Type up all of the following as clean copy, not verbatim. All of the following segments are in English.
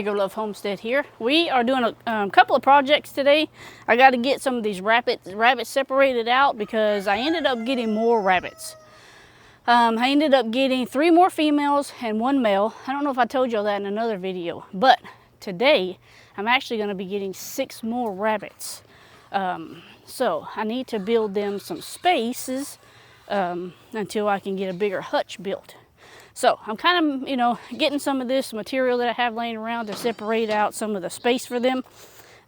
Hager Love Homestead here. We are doing a couple of projects today. I got to get some of these rabbits separated out because I ended up getting more rabbits. I ended up getting 3 more females and 1 male. I don't know if I told y'all that in another video, but today I'm actually going to be getting 6 more rabbits. So I need to build them some spaces until I can get a bigger hutch built. So I'm kind of, getting some of this material that I have laying around to separate out some of the space for them.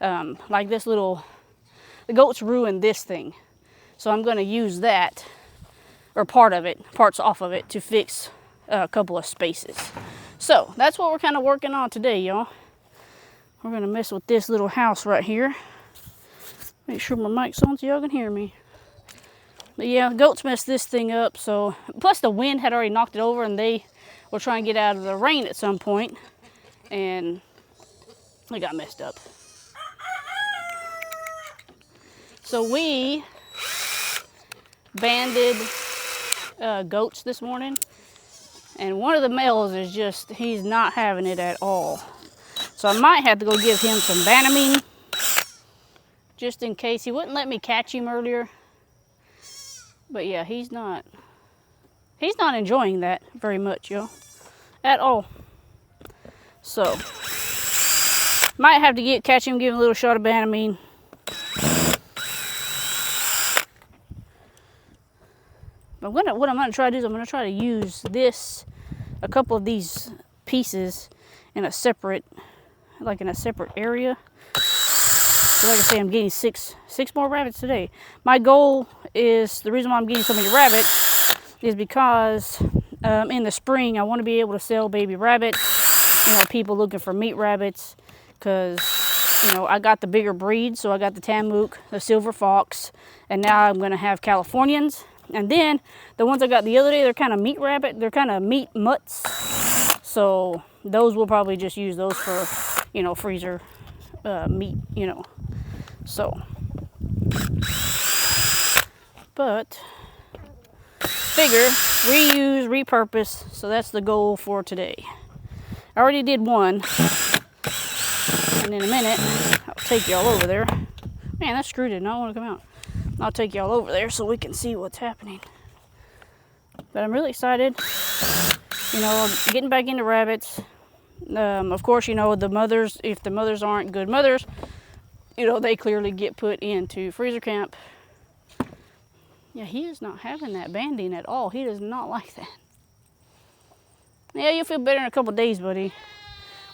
Like this the goats ruined this thing. So I'm going to use that, or parts off of it, to fix a couple of spaces. So that's what we're kind of working on today, y'all. We're going to mess with this little house right here. Make sure my mic's on so y'all can hear me. But yeah, goats messed this thing up. So plus the wind had already knocked it over, and they were trying to get out of the rain at some point, and it got messed up. So we banded goats this morning, and one of the males is he's not having it at all. So I might have to go give him some Banamine just in case. He wouldn't let me catch him earlier. But yeah, he's not enjoying that very much, y'all, at all. So might have to catch him, give him a little shot of Banamine. But what I'm gonna try to do is I'm gonna try to use a couple of these pieces in a separate area. So like I say, I'm getting six more rabbits today. My goal is, the reason why I'm getting so many rabbits is because in the spring I want to be able to sell baby rabbits. People looking for meat rabbits, because I got the bigger breed. So I got the Tamuk, the Silver Fox, and now I'm going to have Californians. And then the ones I got the other day, they're kind of meat rabbit. They're kind of meat mutts. So those, we'll probably just use those for, freezer meat, So, but figure, reuse, repurpose. So that's the goal for today. I already did one, and in a minute I'll take y'all over there. Man, that screw did not want to come out. I'll take y'all over there so we can see what's happening. But I'm really excited, getting back into rabbits. Of course, the mothers, if the mothers aren't good mothers, they clearly get put into freezer camp. Yeah, he is not having that banding at all. He does not like that. Yeah, you'll feel better in a couple of days, buddy.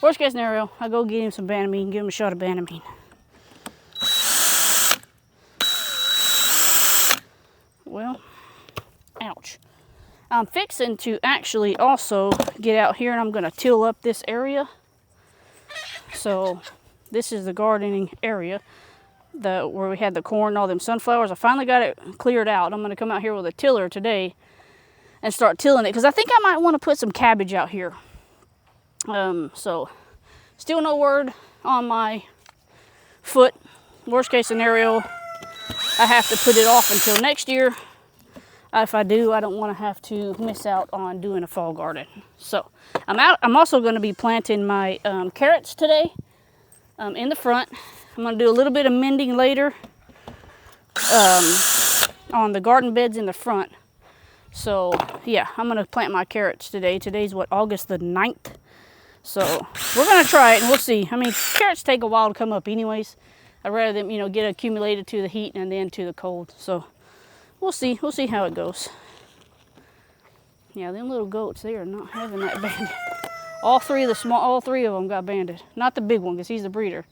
Worst case scenario, I'll go get him some Banamine, give him a shot of Banamine. Well, ouch. I'm fixing to actually also get out here, and I'm going to till up this area. So this is the gardening area where we had the corn and all them sunflowers. I finally got it cleared out. I'm going to come out here with a tiller today and start tilling it, because I think I might want to put some cabbage out here. So still no word on my foot. Worst case scenario, I have to put it off until next year. If I do, I don't want to have to miss out on doing a fall garden. So I'm also going to be planting my carrots today in the front. I'm going to do a little bit of mending later on the garden beds in the front. So yeah, I'm going to plant my carrots today. Today's August the 9th. So we're going to try it and we'll see. I mean, carrots take a while to come up anyways. I'd rather them, get accumulated to the heat and then to the cold. So we'll see. We'll see how it goes. Yeah, them little goats, they are not having that banded. All three of them got banded. Not the big one, because he's the breeder.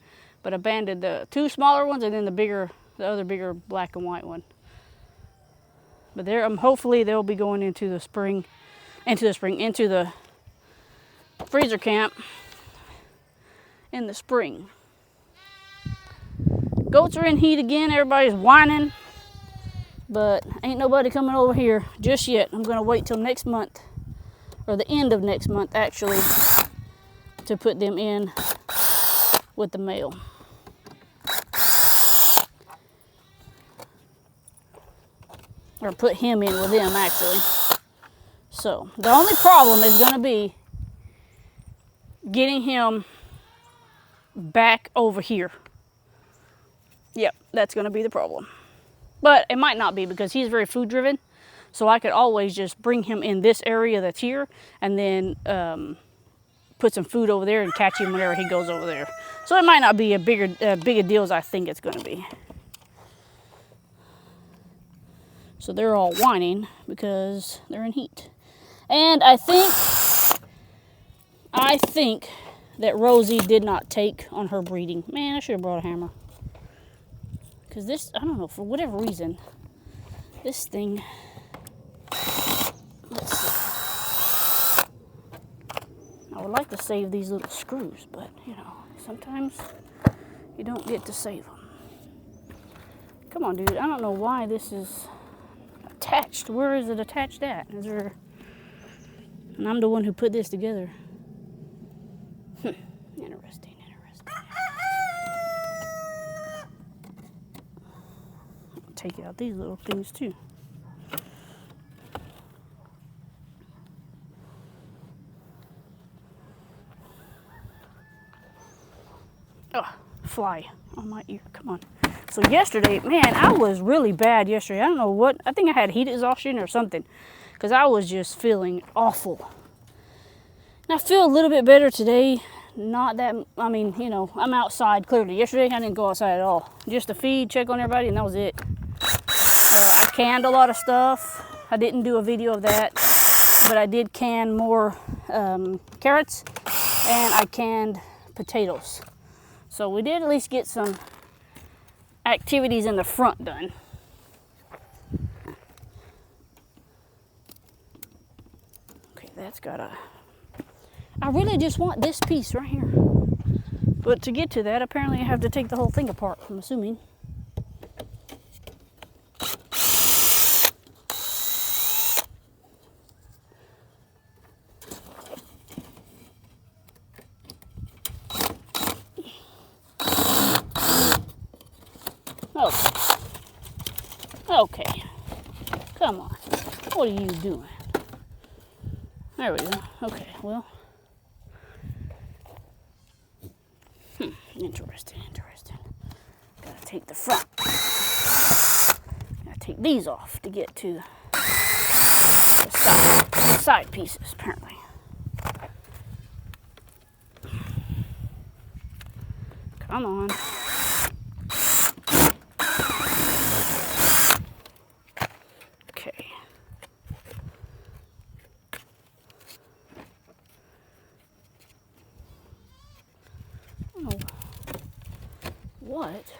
But I banded the 2 smaller ones, and then the other bigger black and white one. But hopefully they'll be going into the freezer camp in the spring. Goats are in heat again. Everybody's whining. But ain't nobody coming over here just yet. I'm going to wait till next month, or the end of next month actually, to put them in with the male. Or put him in with them actually. So the only problem is going to be getting him back over here. Yep, that's going to be the problem. But it might not be because he's very food driven. So I could always just bring him in this area that's here and then put some food over there and catch him whenever he goes over there. So it might not be a big a deal as I think it's going to be. So they're all whining because they're in heat. And I think that Rosie did not take on her breeding. Man, I should have brought a hammer. Because this, I don't know, for whatever reason, this thing, let's see. I would like to save these little screws, but, you know, sometimes you don't get to save them. Come on, dude. I don't know why this is attached. Where is it attached at? Is there... And I'm the one who put this together. Interesting. I'll take out these little things too. Oh, fly on my ear. Come on. So yesterday, man, I was really bad yesterday. I don't know what. I think I had heat exhaustion or something. Because I was just feeling awful. And I feel a little bit better today. Not that, I mean, you know, I'm outside clearly. Yesterday I didn't go outside at all. Just to feed, check on everybody, and that was it. I canned a lot of stuff. I didn't do a video of that. But I did can more carrots. And I canned potatoes. So we did at least get some activities in the front done. That's gotta... I really just want this piece right here. But to get to that, apparently I have to take the whole thing apart, I'm assuming. Oh. Okay. Come on. What are you doing? There we go. Okay, well. Interesting. Gotta take the front. Gotta take these off to get to the side pieces, apparently. Come on. What?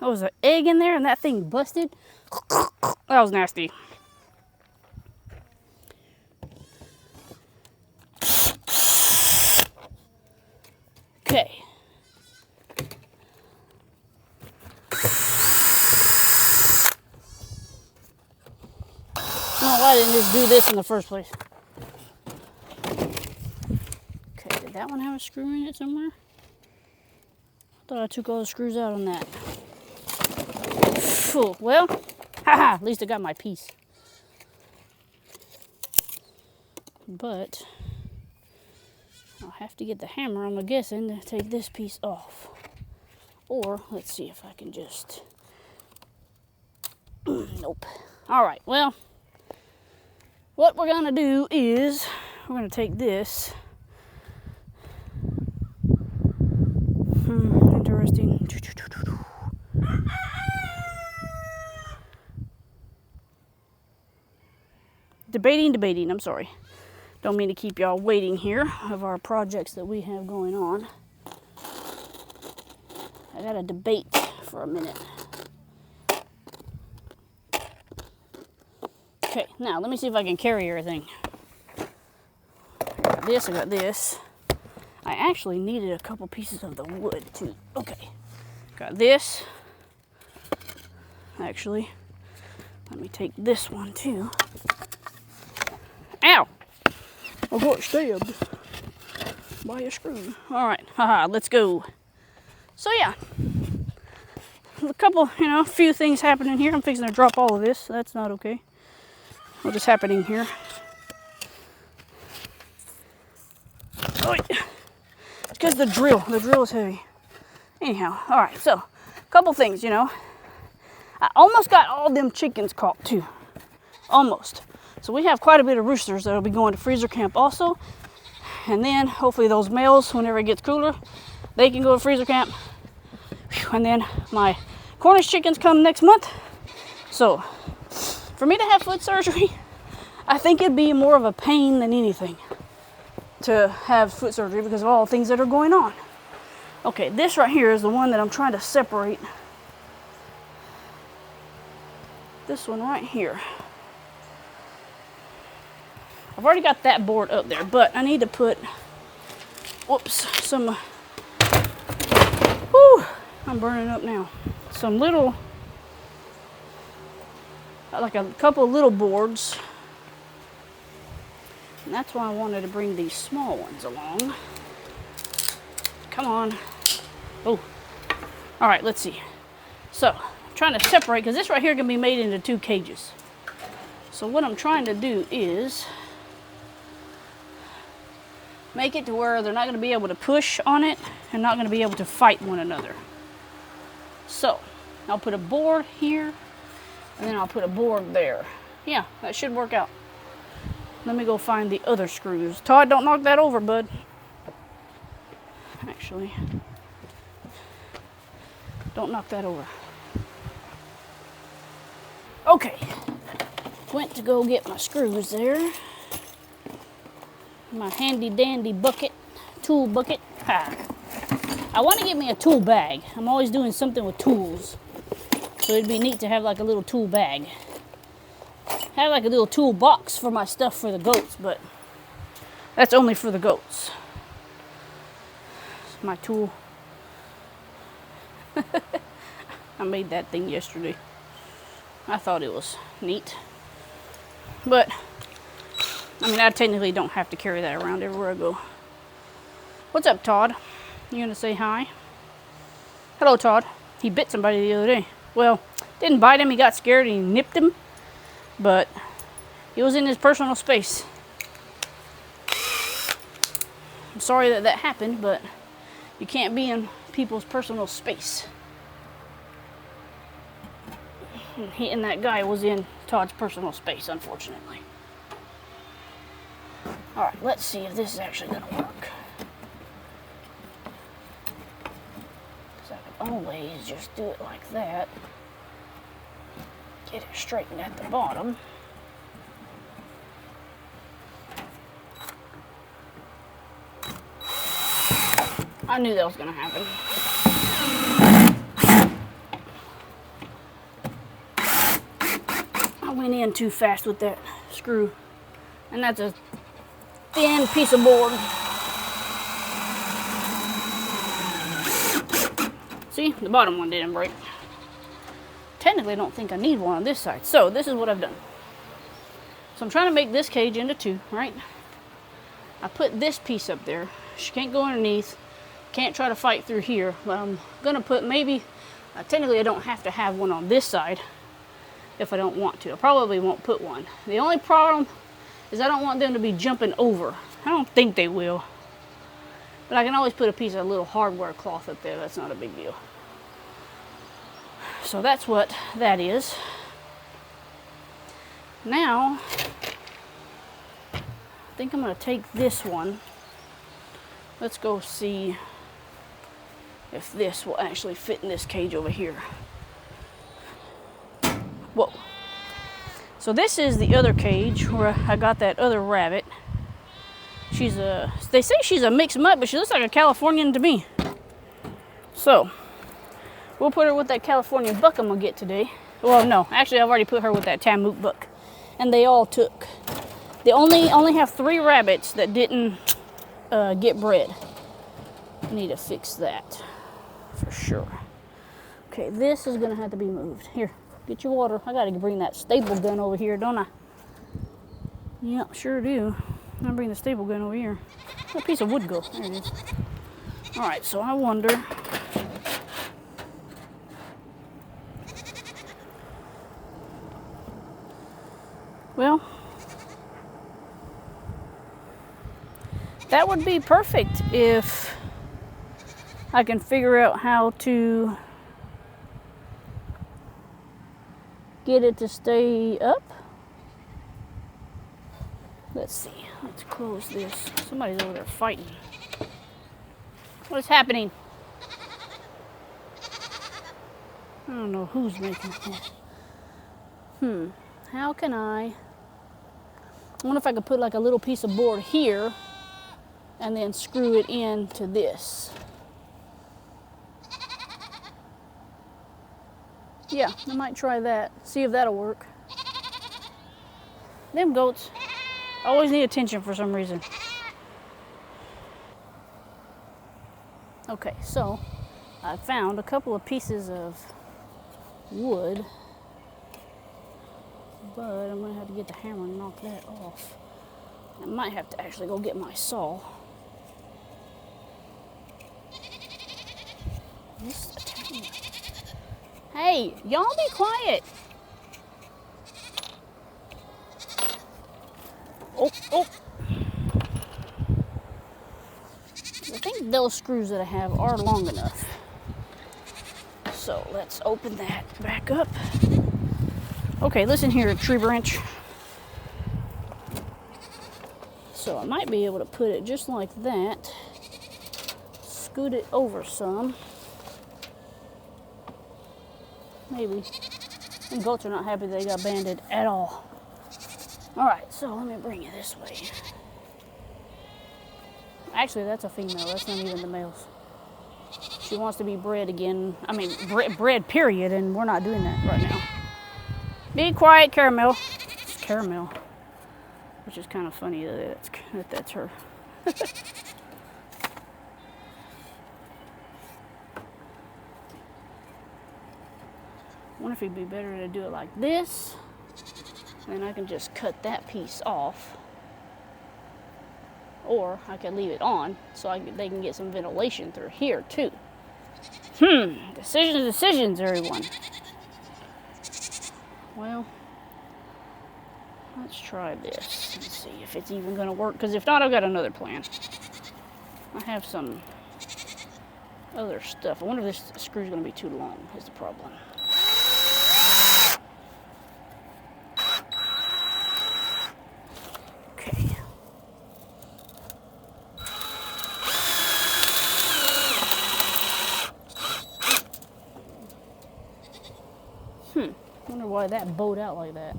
There was an egg in there and that thing busted. That was nasty. Okay. Oh, why didn't I just do this in the first place? Okay, did that one have a screw in it somewhere? Thought I took all the screws out on that. Well, haha, at least I got my piece. But I'll have to get the hammer, I'm guessing, to take this piece off. Or, let's see if I can just... Nope. Alright, well, what we're going to do is, we're going to take this. Interesting. Debating, I'm sorry. Don't mean to keep y'all waiting here of our projects that we have going on. I gotta debate for a minute. Okay, now let me see if I can carry everything. I got this. I actually needed a couple pieces of the wood too. Okay, got this. Actually, let me take this one too. Ow! I got stabbed by a screw. Alright, haha, let's go. So yeah, a couple, few things happening here. I'm fixing to drop all of this. That's not okay. What is happening here? Oh, it's because the drill is heavy. Anyhow, all right, so a couple things, you know. I almost got all them chickens caught too. Almost. So we have quite a bit of roosters that'll be going to freezer camp also. And then hopefully those males, whenever it gets cooler, they can go to freezer camp. And then my Cornish chickens come next month. So for me to have foot surgery, I think it'd be more of a pain than anything to have foot surgery because of all the things that are going on. Okay, this right here is the one that I'm trying to separate. This one right here. I've already got that board up there, but I need to put, whoops, some, whoo, I'm burning up now. Some little, like a couple of little boards. And that's why I wanted to bring these small ones along. Come on. Oh, all right, let's see. So, I'm trying to separate, because this right here can be made into 2 cages. So what I'm trying to do is make it to where they're not going to be able to push on it and not going to be able to fight one another. So, I'll put a board here, and then I'll put a board there. Yeah, that should work out. Let me go find the other screws. Todd, don't knock that over, bud. Actually, don't knock that over. Okay, went to go get my screws there. My handy dandy bucket, tool bucket. Ha. I want to get me a tool bag. I'm always doing something with tools. So it'd be neat to have like a little tool bag. Have like a little tool box for my stuff for the goats, but that's only for the goats. It's my tool. I made that thing yesterday. I thought it was neat. But, I mean, I technically don't have to carry that around everywhere I go. What's up, Todd? You gonna say hi? Hello, Todd. He bit somebody the other day. Well, didn't bite him, he got scared and he nipped him. But he was in his personal space. I'm sorry that that happened, but you can't be in people's personal space. And that guy was in Todd's personal space, unfortunately. Alright, let's see if this is actually going to work. Because I could always just do it like that. Get it straightened at the bottom. I knew that was going to happen. I went in too fast with that screw. And that's a thin piece of board. See, the bottom one didn't break. Technically, I don't think I need one on this side. So, this is what I've done. So, I'm trying to make this cage into 2, right? I put this piece up there. She can't go underneath. Can't try to fight through here. But I'm going to put maybe, technically I don't have to have one on this side if I don't want to. I probably won't put one. The only problem is I don't want them to be jumping over. I don't think they will. But I can always put a piece of little hardware cloth up there. That's not a big deal. So that's what that is. Now, I think I'm going to take this one. Let's go see if this will actually fit in this cage over here. Whoa. So this is the other cage where I got that other rabbit. They say she's a mixed mutt, but she looks like a Californian to me. So, we'll put her with that Californian buck I'm gonna get today. Well, no, actually I've already put her with that Tamook buck. And they all took. They only have 3 rabbits that didn't get bred. I need to fix that for sure. Okay, this is gonna have to be moved. Here, get your water. I gotta bring that staple gun over here, don't I? Yep, sure do. I'll bring the staple gun over here. Where'd a piece of wood go? There it is. Alright, so I wonder. Well, that would be perfect if I can figure out how to get it to stay up. Let's see. Let's close this. Somebody's over there fighting. What's happening? I don't know who's making it. How can I wonder if I could put like a little piece of board here and then screw it into this. Yeah, I might try that. See if that'll work. Them goats always need attention for some reason. Okay, so I found a couple of pieces of wood, but I'm gonna have to get the hammer and knock that off. I might have to actually go get my saw. Hey, y'all be quiet. Oh. I think those screws that I have are long enough. So let's open that back up. Okay, listen here, tree branch. So I might be able to put it just like that. Scoot it over some. Maybe. And goats are not happy they got banded at all. Alright, so let me bring it this way. Actually, that's a female. That's not even the males. She wants to be bred again. I mean, bred period, and we're not doing that right now. Be quiet, Caramel. It's Caramel. Which is kind of funny that that's her. I wonder if it'd be better to do it like this. Then I can just cut that piece off. Or I can leave it on so they can get some ventilation through here too. Decisions, everyone. Well, let's try this and see if it's even gonna work. Because if not, I've got another plan. I have some other stuff. I wonder if this screw's gonna be too long is the problem. Wonder why that bowed out like that.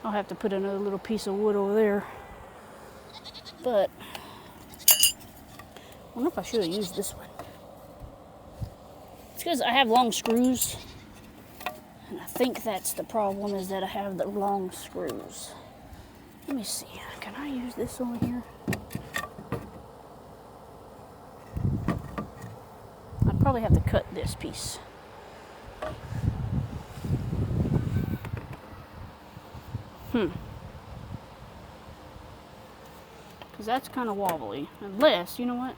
I'll have to put another little piece of wood over there. But I wonder if I should have used this one. It's because I have long screws. And I think that's the problem, is that I have the long screws. Let me see. Can I use this over here? I'd probably have to cut this piece. Because that's kind of wobbly. Unless, you know what?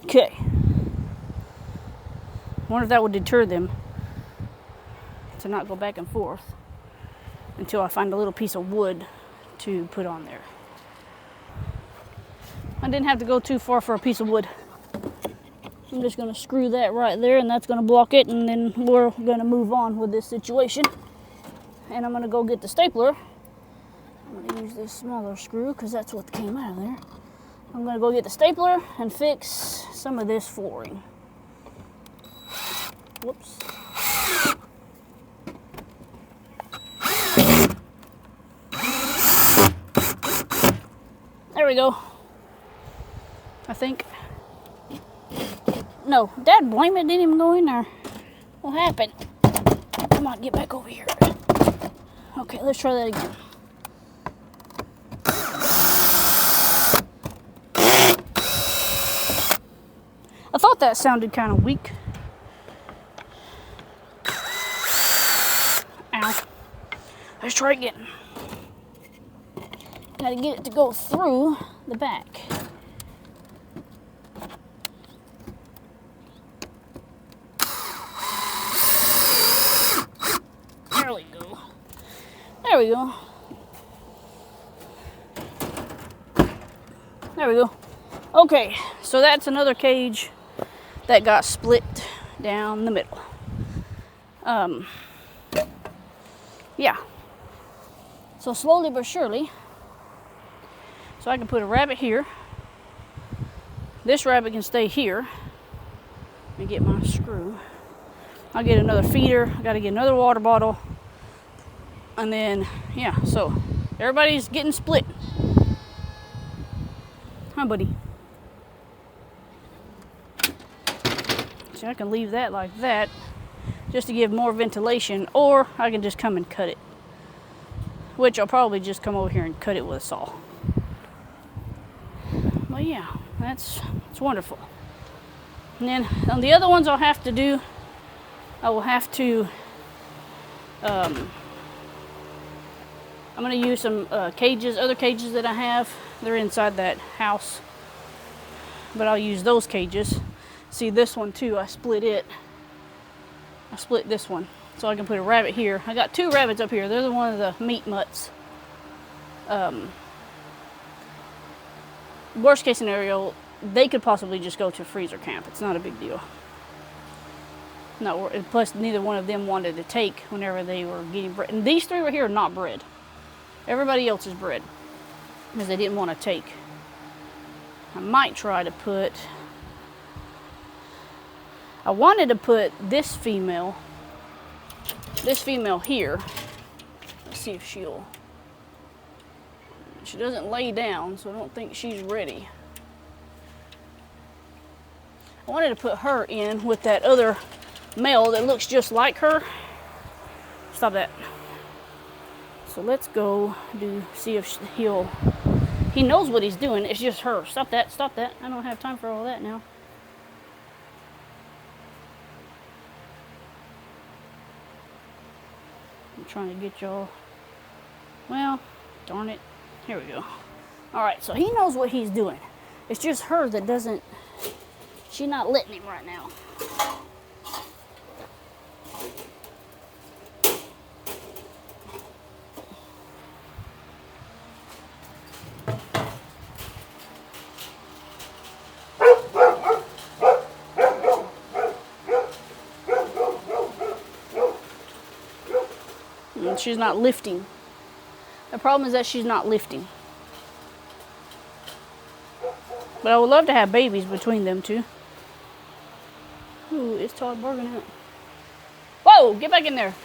Okay. Wonder if that would deter them to not go back and forth until I find a little piece of wood to put on there. I didn't have to go too far for a piece of wood. I'm just going to screw that right there, and that's going to block it, and then we're going to move on with this situation. And I'm going to go get the stapler. I'm going to use this smaller screw because that's what came out of there. I'm going to go get the stapler and fix some of this flooring. Whoops. There we go. I think. No, Dad, blame it, didn't even go in there. What happened? Come on, get back over here. Okay, let's try that again. I thought that sounded kind of weak. Ow. Let's try again. Gotta get it to go through the back. There we go. There we go. There we go. Okay, so that's another cage that got split down the middle. Yeah. So slowly but surely, so I can put a rabbit here. This rabbit can stay here. Let me get my screw. I'll get another feeder. I gotta get another water bottle. And then, yeah, so everybody's getting split. Huh, buddy? So I can leave that like that just to give more ventilation, or I can just come and cut it. Which I'll probably just come over here and cut it with a saw. But yeah, it's wonderful. And then on the other ones I'll have to do, I will have to, I'm going to use some cages, other cages that I have. They're inside that house. But I'll use those cages. See, this one too, I split it. I split this one so I can put a rabbit here. I got 2 rabbits up here. They're the one of the meat mutts. Worst case scenario, they could possibly just go to freezer camp. It's not a big deal. Plus, neither one of them wanted to take whenever they were getting bred. And these 3 right here are not bred. Everybody else is bred because they didn't want to take. I might try to put. I wanted to put this female here. Let's see if she'll. She doesn't lay down, so I don't think she's ready. I wanted to put her in with that other male that looks just like her. Stop that. So let's go see if he knows what he's doing. It's just her. Stop that, stop that. I don't have time for all that now. I'm trying to get y'all. Well, darn it. Here we go. All right, so he knows what he's doing. It's just her that doesn't. She's not letting him right now. And she's not lifting. The problem is that she's not lifting. But I would love to have babies between them two. Ooh, it's Todd barking out. Whoa, get back in there.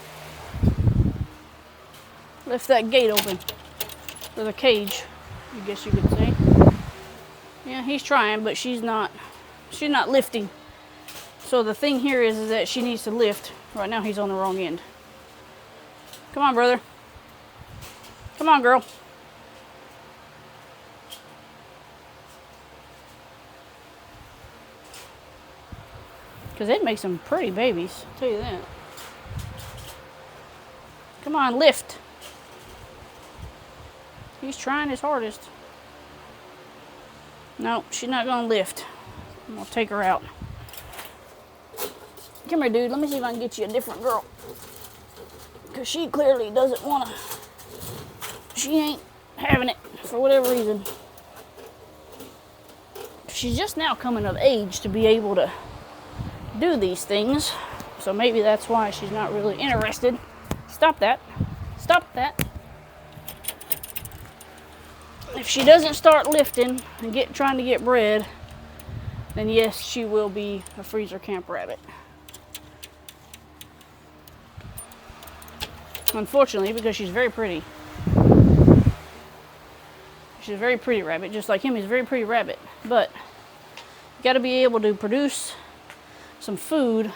Lift that gate open. There's a cage, I guess you could say. Yeah, he's trying, but she's not lifting. So the thing here is that she needs to lift. Right now he's on the wrong end. Come on, brother. Come on, girl. Because it makes some pretty babies, I'll tell you that. Come on, lift. He's trying his hardest. No, she's not going to lift. I'm going to take her out. Come here, dude. Let me see if I can get you a different girl. Because she clearly doesn't want to. She ain't having it for whatever reason. She's just now coming of age to be able to do these things. So maybe that's why she's not really interested. Stop that. Stop that. If she doesn't start lifting and trying to get bred, then yes, she will be a freezer camp rabbit. Unfortunately, because she's very pretty. She's a very pretty rabbit, just like him. He's a very pretty rabbit. But you got to be able to produce some food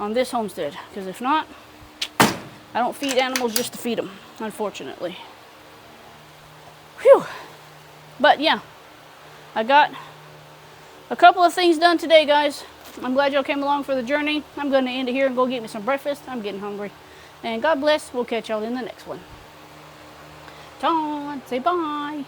on this homestead, because if not, I don't feed animals just to feed them, unfortunately. Whew. But yeah, I got a couple of things done today, guys. I'm glad y'all came along for the journey. I'm going to end it here and go get me some breakfast. I'm getting hungry. And God bless. We'll catch y'all in the next one. John, say bye.